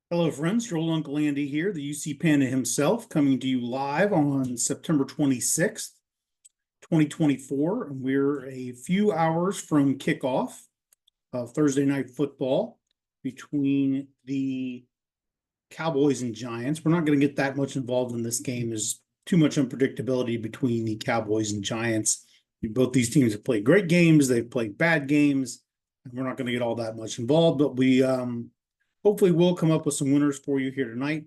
Hello, friends. Your old Uncle Andy here, the UC Panda himself, coming to you live on September 26th, 2024. And we're a few hours from kickoff of Thursday night football between the Cowboys and Giants. We're not going to get that much involved in this game. There's too much unpredictability between the Cowboys and Giants. Both these teams have played great games, they've played bad games, and we're not going to get all that much involved, but we hopefully we'll come up with some winners for you here tonight.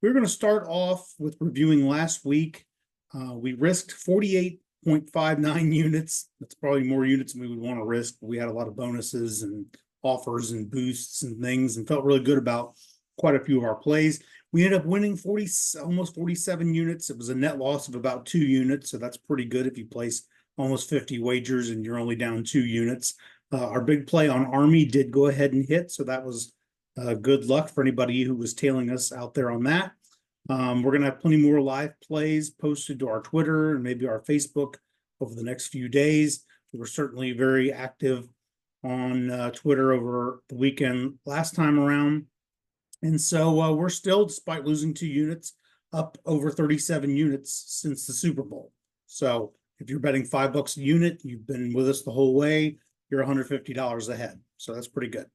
We're going to start off with reviewing last week. We risked 48.59 units. That's probably more units than we would want to risk. We had a lot of bonuses and offers and boosts and things and felt really good about quite a few of our plays. We ended up winning almost 47 units. It was a net loss of about 2 units, so that's pretty good if you place almost 50 wagers and you're only down 2 units. Our big play on Army did go ahead and hit, so that was good luck for anybody who was tailing us out there on that. We're going to have plenty more live plays posted to our Twitter and maybe our Facebook over the next few days. We're certainly very active on Twitter over the weekend last time around. And so we're still, despite losing 2 units, up over 37 units since the Super Bowl. So if you're betting $5 a unit, you've been with us the whole way, you're $150 ahead. So that's pretty good.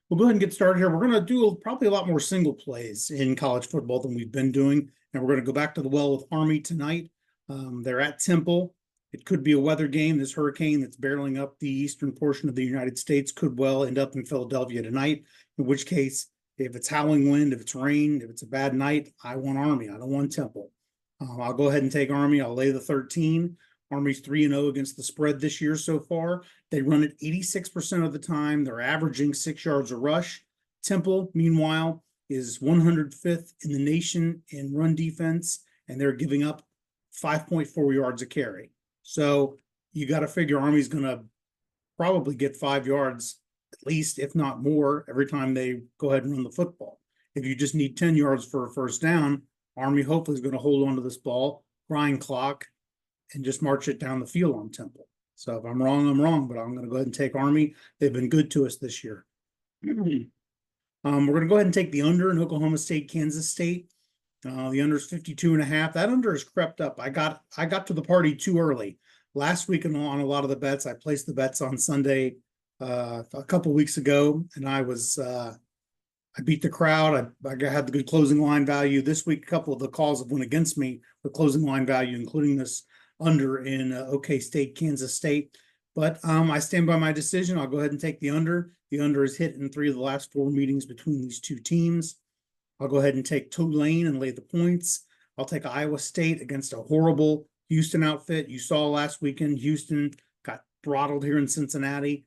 We'll go ahead and get started here. We're going to do probably a lot more single plays in college football than we've been doing. And we're going to go back to the well with Army tonight. They're at Temple. It could be a weather game. This hurricane that's barreling up the eastern portion of the United States could well end up in Philadelphia tonight, in which case, if it's howling wind, if it's rain, if it's a bad night, I want Army. I don't want Temple. I'll go ahead and take Army. I'll lay the 13. Army's 3-0 against the spread this year so far. They run it 86% of the time. They're averaging 6 yards a rush. Temple, meanwhile, is 105th in the nation in run defense, and they're giving up 5.4 yards a carry. So you got to figure Army's going to probably get 5 yards at least, if not more, every time they go ahead and run the football. If you just need 10 yards for a first down, Army hopefully is going to hold on to this ball, grind clock, and just march it down the field on Temple. So if I'm wrong, I'm wrong, but I'm going to go ahead and take Army. They've been good to us this year. We're going to go ahead and take the under in Oklahoma State, Kansas State. The under is 52.5. That under has crept up. I got to the party too early. Last week on a lot of the bets, I placed the bets on Sunday a couple weeks ago, and I beat the crowd. I had the good closing line value. This week, a couple of the calls have went against me with closing line value, including this under in OK State, Kansas State. But I stand by my decision. I'll go ahead and take the under. The under is hit in 3 of the last 4 meetings between these 2 teams. I'll go ahead and take Tulane and lay the points. I'll take Iowa State against a horrible Houston outfit. You saw last weekend, Houston got throttled here in Cincinnati.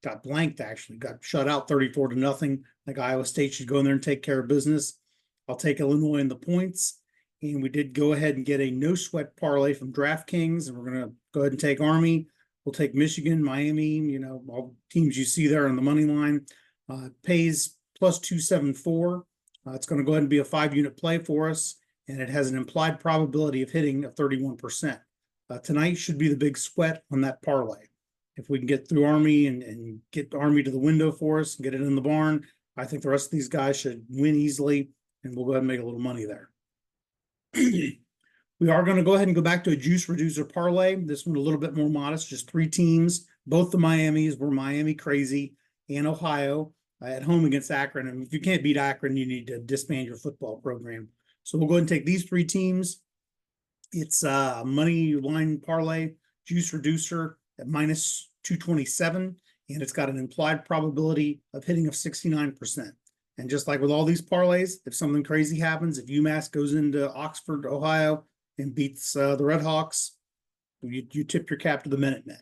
Got blanked, actually. Got shut out 34-0. Like Iowa State should go in there and take care of business. I'll take Illinois in the points. And we did go ahead and get a no-sweat parlay from DraftKings, and we're going to go ahead and take Army. We'll take Michigan, Miami, all teams you see there on the money line. Pays plus 274. It's going to go ahead and be a 5-unit play for us, and it has an implied probability of hitting of 31%. Tonight should be the big sweat on that parlay. If we can get through Army and get Army to the window for us and get it in the barn, I think the rest of these guys should win easily, and we'll go ahead and make a little money there. We are going to go ahead and go back to a juice reducer parlay. This one a little bit more modest, just 3 teams. Both the Miamis were Miami crazy and Ohio at home against Akron. And if you can't beat Akron, you need to disband your football program. So we'll go ahead and take these 3 teams. It's a money line parlay, juice reducer at minus 227, and it's got an implied probability of hitting of 69%. And just like with all these parlays, if something crazy happens, if UMass goes into Oxford, Ohio, and beats the Redhawks, you tip your cap to the Minutemen.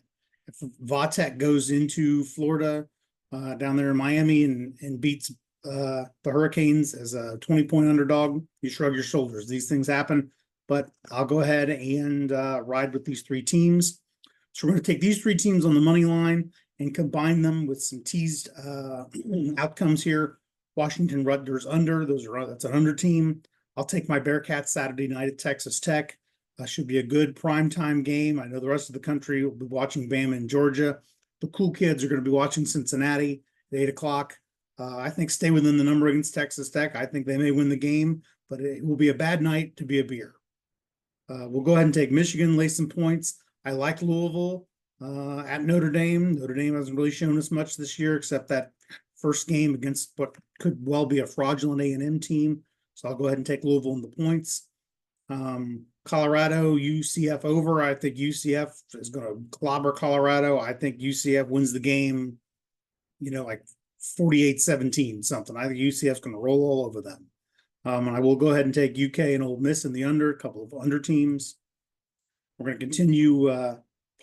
If Vatech goes into Florida, down there in Miami, and beats the Hurricanes as a 20-point underdog, you shrug your shoulders. These things happen, but I'll go ahead and ride with these 3 teams. So we're going to take these 3 teams on the money line and combine them with some teased outcomes here. Washington Rutgers under, that's an under team. I'll take my Bearcats Saturday night at Texas Tech. Should be a good primetime game. I know the rest of the country will be watching Bama and Georgia. The cool kids are going to be watching Cincinnati at 8 o'clock. I think stay within the number against Texas Tech. I think they may win the game, but it will be a bad night to be a beer. We'll go ahead and take Michigan, lay some points. I like Louisville at Notre Dame. Notre Dame hasn't really shown us much this year, except that first game against what could well be a fraudulent A&M team. So I'll go ahead and take Louisville in the points. Colorado, UCF over. I think UCF is going to clobber Colorado. I think UCF wins the game, like 48-17 something. I think UCF is going to roll all over them. And I will go ahead and take UK and Ole Miss in the under, a couple of under teams. We're going to continue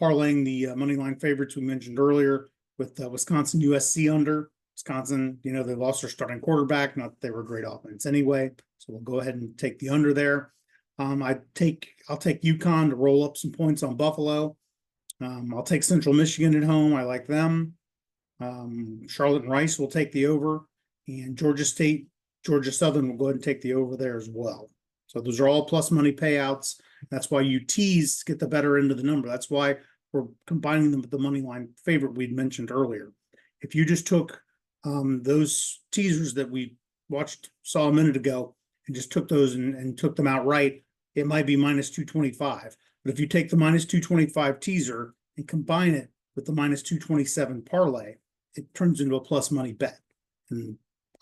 parlaying the money line favorites we mentioned earlier with Wisconsin USC under. Wisconsin, they lost their starting quarterback. Not that they were a great offense anyway. So we'll go ahead and take the under there. I'll take UConn to roll up some points on Buffalo. I'll take Central Michigan at home. I like them. Charlotte and Rice will take the over, and Georgia State, Georgia Southern will go ahead and take the over there as well. So those are all plus money payouts. That's why you tease to get the better end of the number. That's why we're combining them with the money line favorite we'd mentioned earlier. If you just took those teasers that we saw a minute ago and just took those and took them outright, it might be minus 225. But if you take the minus 225 teaser and combine it with the minus 227 parlay, it turns into a plus money bet. And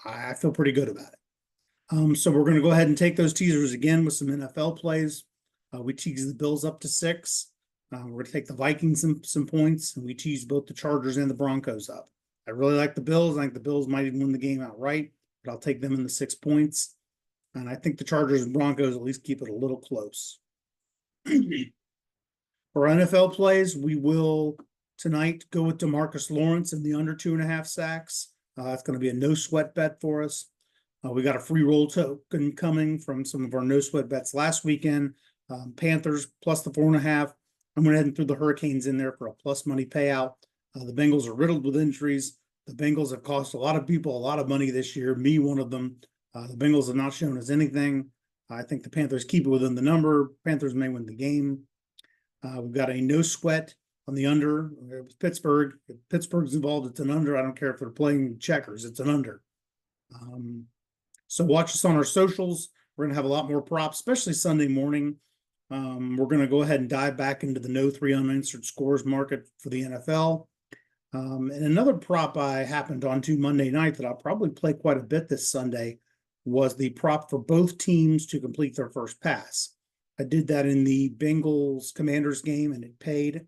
I feel pretty good about it. So we're going to go ahead and take those teasers again with some NFL plays. We tease the Bills up to 6. We're going to take the Vikings some points, and we tease both the Chargers and the Broncos up. I really like the Bills. I think the Bills might even win the game outright, but I'll take them in the 6 points. And I think the Chargers and Broncos at least keep it a little close. For NFL plays, we will tonight go with DeMarcus Lawrence in the under 2.5 sacks. It's going to be a no sweat bet for us. We got a free roll token coming from some of our no sweat bets last weekend. Panthers plus the 4.5. I'm going to head through the Hurricanes in there for a plus money payout. The Bengals are riddled with injuries. The Bengals have cost a lot of people a lot of money this year, me one of them. The Bengals have not shown us anything. I think the Panthers keep it within the number. Panthers may win the game. We've got a no sweat on the under. Pittsburgh. If Pittsburgh's involved, it's an under. I don't care if they're playing checkers. It's an under. So watch us on our socials. We're going to have a lot more props, especially Sunday morning. We're going to go ahead and dive back into the no 3 unanswered scores market for the NFL. And another prop I happened onto Monday night that I'll probably play quite a bit this Sunday was the prop for both teams to complete their first pass. I did that in the Bengals Commanders game, and it paid.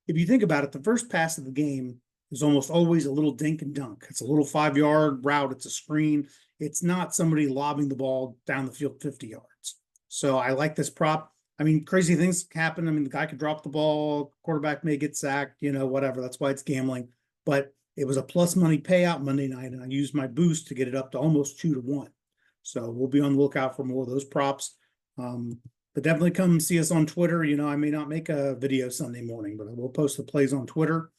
If you think about it, the first pass of the game is almost always a little dink and dunk. It's a little 5-yard route. It's a screen. It's not somebody lobbing the ball down the field 50 yards. So I like this prop. I mean, crazy things happen. I mean, the guy could drop the ball, quarterback may get sacked, whatever. That's why it's gambling. But it was a plus money payout Monday night, and I used my boost to get it up to almost 2-1. So we'll be on the lookout for more of those props. But definitely come see us on Twitter. I may not make a video Sunday morning, but I will post the plays on Twitter.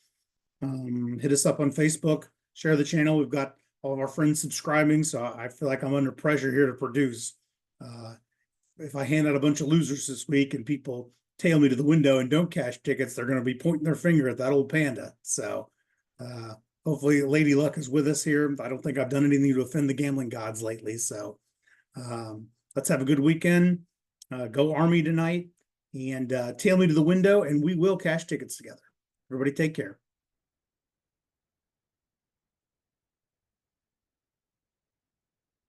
Hit us up on Facebook, share the channel. We've got all of our friends subscribing, so I feel like I'm under pressure here to produce. If I hand out a bunch of losers this week and people tail me to the window and don't cash tickets, they're going to be pointing their finger at that old panda. So hopefully Lady Luck is with us here. I don't think I've done anything to offend the gambling gods lately. So let's have a good weekend. Go Army tonight, and tail me to the window, and we will cash tickets together. Everybody take care.